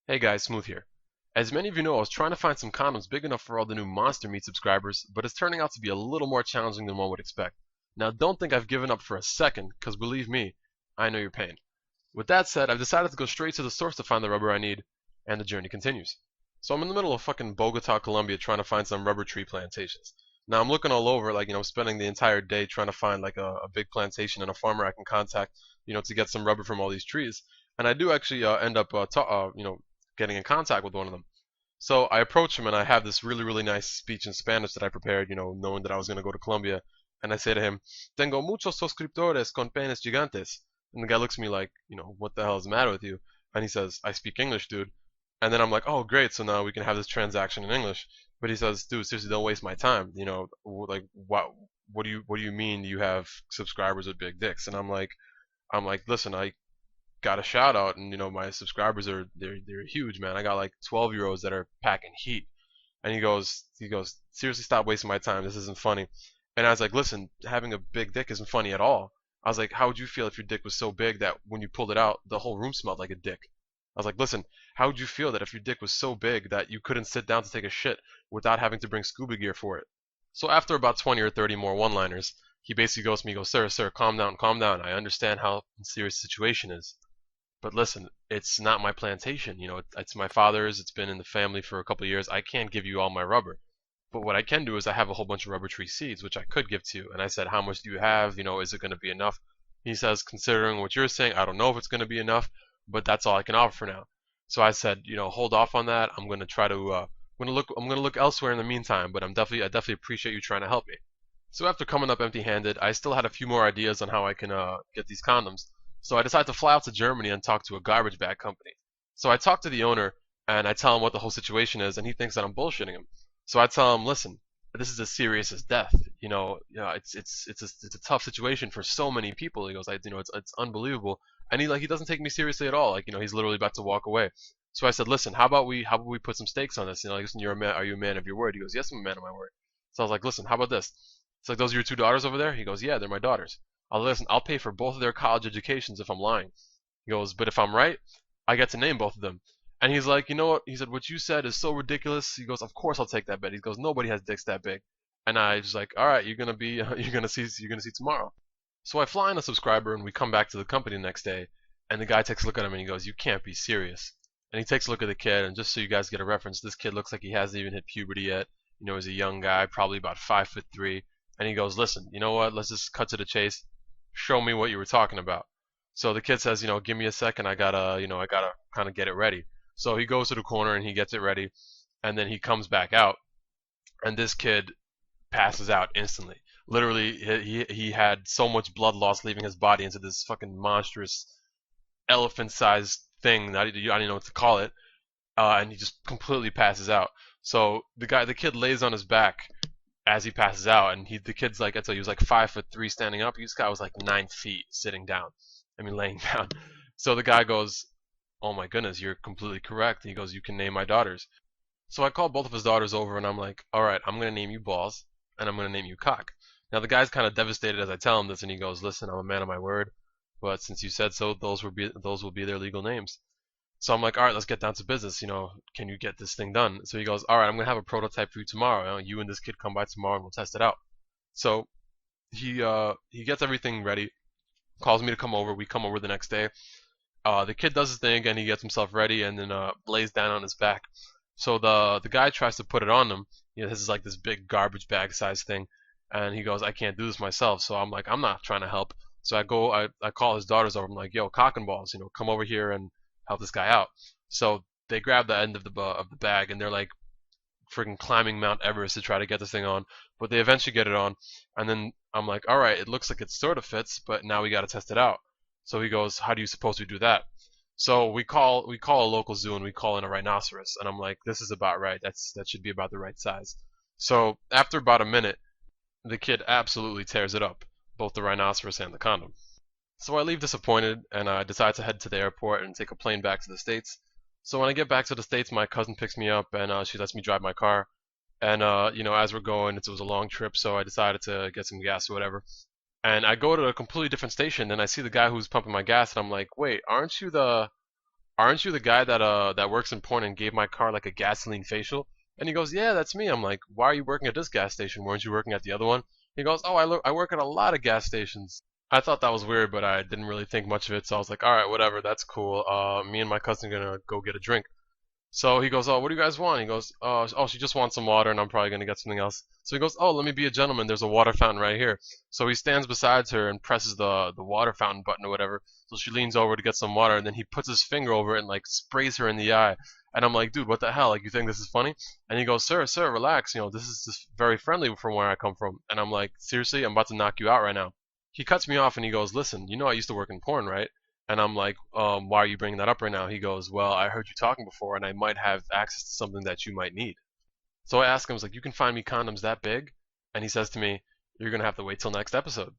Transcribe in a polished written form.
Hey guys, Smooth here. As many of you know, I was trying to find some condoms big enough for all the new Monster Meat subscribers, but it's turning out to be a little more challenging than one would expect. Now, don't think I've given up for a second, because believe me, I know your pain. With that said, I've decided to go straight to the source to find the rubber I need, and the journey continues. So I'm in the middle of fucking Bogota, Colombia, trying to find some rubber tree plantations. Now I'm looking all over, like, spending the entire day trying to find like a big plantation and a farmer I can contact, to get some rubber from all these trees. And I do actually end up, getting in contact with one of them. So I approach him and I have this really, really nice speech in Spanish that I prepared, knowing that I was going to go to Colombia. And I say to him, Tengo muchos suscriptores con penes gigantes. And the guy looks at me like, what the hell is the matter with you? And he says, I speak English, dude. And then I'm like, oh, great. So now we can have this transaction in English. But he says, dude, seriously, don't waste my time. Like, what do you mean you have subscribers with big dicks? And I'm like, listen, I got a shout out, and my subscribers are they're huge, man. I got like 12-year-olds that are packing heat. And he goes, seriously, stop wasting my time. This isn't funny. And I was like, listen, having a big dick isn't funny at all. I was like, how would you feel if your dick was so big that when you pulled it out, the whole room smelled like a dick? I was like, listen, how would you feel that if your dick was so big that you couldn't sit down to take a shit without having to bring scuba gear for it? So after about 20 or 30 more one-liners, he basically goes to me, he goes, sir, calm down, calm down. I understand how serious the situation is. But listen, it's not my plantation. It's my father's. It's been in the family for a couple of years. I can't give you all my rubber. But what I can do is I have a whole bunch of rubber tree seeds, which I could give to you. And I said, how much do you have? Is it going to be enough? He says, considering what you're saying, I don't know if it's going to be enough, but that's all I can offer for now. So I said, hold off on that. I'm going to try to, I'm going to look elsewhere in the meantime. But I definitely appreciate you trying to help me. So after coming up empty-handed, I still had a few more ideas on how I can get these condoms. So I decided to fly out to Germany and talk to a garbage bag company. So I talk to the owner and I tell him what the whole situation is, and he thinks that I'm bullshitting him. So I tell him, listen, this is as serious as death. It's a tough situation for so many people. He goes, it's unbelievable, and he doesn't take me seriously at all. Like, he's literally about to walk away. So I said, listen, how about we put some stakes on this? Listen, are you a man of your word? He goes, yes, I'm a man of my word. So I was like, listen, how about this? It's like, those are your two daughters over there? He goes, yeah, they're my daughters. I'll pay for both of their college educations if I'm lying. He goes, but if I'm right, I get to name both of them. And he's like, you know what? He said, what you said is so ridiculous. He goes, of course I'll take that bet. He goes, nobody has dicks that big. And I was like, all right, you're gonna see tomorrow. So I fly in a subscriber and we come back to the company the next day. And the guy takes a look at him and he goes, you can't be serious. And he takes a look at the kid, and just so you guys get a reference, this kid looks like he hasn't even hit puberty yet. He's a young guy, probably about 5'3". And he goes, listen, you know what? Let's just cut to the chase. Show me what you were talking about. So the kid says, give me a second. I gotta kind of get it ready. So he goes to the corner and he gets it ready, and then he comes back out, and this kid passes out instantly. Literally, he had so much blood loss leaving his body into this fucking monstrous elephant-sized thing that I don't even know what to call it, and he just completely passes out. So the kid lays on his back as he passes out, and the kid's like, I tell you, he was like 5'3" standing up. This guy was like 9 feet sitting down. I mean, laying down. So the guy goes, oh my goodness, you're completely correct. He goes, you can name my daughters. So I called both of his daughters over, and I'm like, all right, I'm gonna name you Balls, and I'm gonna name you Cock. Now the guy's kind of devastated as I tell him this, and he goes, listen, I'm a man of my word, but since you said so, those will be their legal names. So I'm like, all right, let's get down to business. Can you get this thing done? So he goes, all right, I'm gonna have a prototype for you tomorrow. You and this kid come by tomorrow, and we'll test it out. So he gets everything ready, calls me to come over. We come over the next day. The kid does his thing again. He gets himself ready and then lays down on his back. So the guy tries to put it on him. This is like this big garbage bag size thing, and he goes, I can't do this myself. So I'm like, I'm not trying to help. So I call his daughters over. I'm like, yo, Cock and Balls, come over here and help this guy out. So they grab the end of the bag, and they're like freaking climbing Mount Everest to try to get this thing on. But they eventually get it on, and then I'm like, all right, it looks like it sort of fits, but now we got to test it out. So he goes, how do you suppose we do that? So we call a local zoo and we call in a rhinoceros, and I'm like, this is about right. That should be about the right size. So after about a minute, the kid absolutely tears it up, both the rhinoceros and the condom. So I leave disappointed, and I decide to head to the airport and take a plane back to the States. So when I get back to the States, my cousin picks me up, and she lets me drive my car. And as we're going, it was a long trip, so I decided to get some gas or whatever. And I go to a completely different station, and I see the guy who's pumping my gas, and I'm like, wait, aren't you the aren't you the guy that works in porn and gave my car like a gasoline facial? And he goes, yeah, that's me. I'm like, why are you working at this gas station? Weren't you working at the other one? He goes, oh, I work at a lot of gas stations. I thought that was weird, but I didn't really think much of it, so I was like, all right, whatever, that's cool. Me and my cousin are gonna go get a drink. So he goes, oh, what do you guys want? He goes, oh, she just wants some water, and I'm probably gonna get something else. So he goes, oh, let me be a gentleman. There's a water fountain right here. So he stands beside her and presses the water fountain button or whatever. So she leans over to get some water, and then he puts his finger over it and like sprays her in the eye. And I'm like, dude, what the hell? Like, you think this is funny? And he goes, sir, relax. You know, this is just very friendly from where I come from. And I'm like, seriously, I'm about to knock you out right now. He cuts me off and he goes, listen, you know I used to work in porn, right? And I'm like, why are you bringing that up right now? He goes, well, I heard you talking before, and I might have access to something that you might need. So I ask him, I was like, you can find me condoms that big? And he says to me, you're gonna have to wait till next episode.